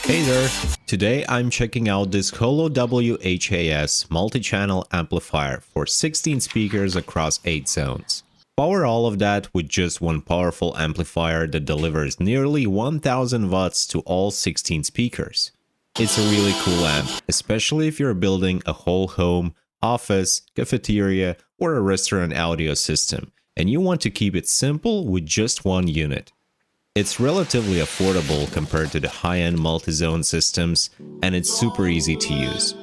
Hey there! Today I'm checking out this HOLO-WHAS multi-channel amplifier for 16 speakers across 8 zones. Power all of that with just one powerful amplifier that delivers nearly 1000 watts to all 16 speakers. It's a really cool amp, especially if you're building a whole home, office, cafeteria, or a restaurant audio system, and you want to keep it simple with just one unit. It's relatively affordable compared to the high-end multi-zone systems, and it's super easy to use.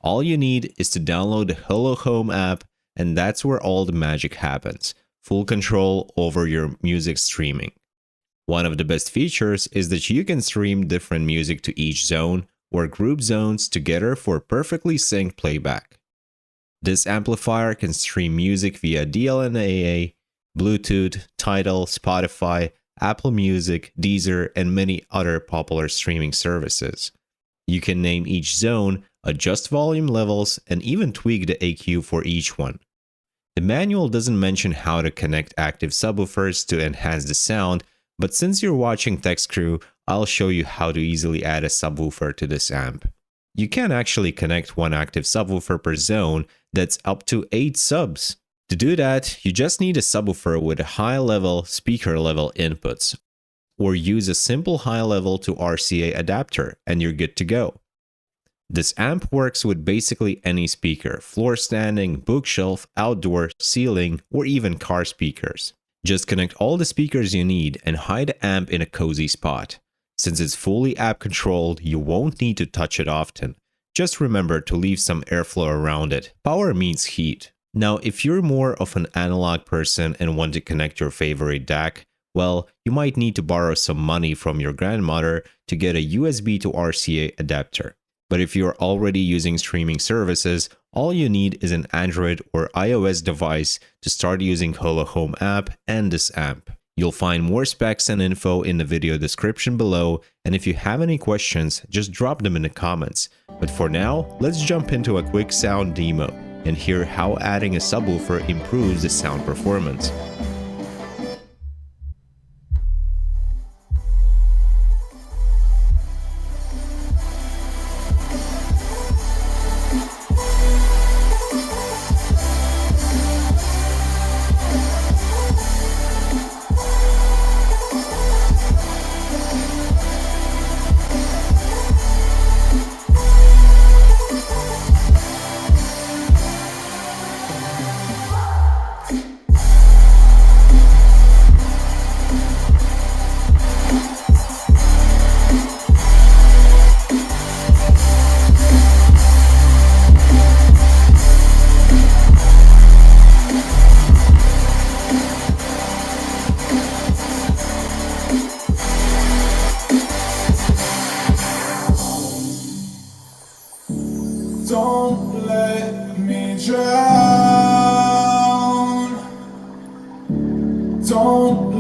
All you need is to download the HoloHome app, and that's where all the magic happens. Full control over your music streaming. One of the best features is that you can stream different music to each zone or group zones together for perfectly synced playback. This amplifier can stream music via DLNA, Bluetooth, Tidal, Spotify, Apple Music, Deezer, and many other popular streaming services. You can name each zone, adjust volume levels, and even tweak the EQ for each one. The manual doesn't mention how to connect active subwoofers to enhance the sound, but since you're watching Tech Crew, I'll show you how to easily add a subwoofer to this amp. You can actually connect one active subwoofer per zone, that's up to 8 subs. To do that, you just need a subwoofer with a high-level, speaker-level inputs, or use a simple high-level to RCA adapter, and you're good to go. This amp works with basically any speaker, floor standing, bookshelf, outdoor, ceiling, or even car speakers. Just connect all the speakers you need and hide the amp in a cozy spot. Since it's fully app controlled, you won't need to touch it often. Just remember to leave some airflow around it. Power means heat. Now, if you're more of an analog person and want to connect your favorite DAC, well, you might need to borrow some money from your grandmother to get a USB to RCA adapter. But if you're already using streaming services, all you need is an Android or iOS device to start using HoloHome app and this amp. You'll find more specs and info in the video description below, and if you have any questions, just drop them in the comments. But for now, let's jump into a quick sound demo and hear how adding a subwoofer improves the sound performance. Don't let me drown. Don't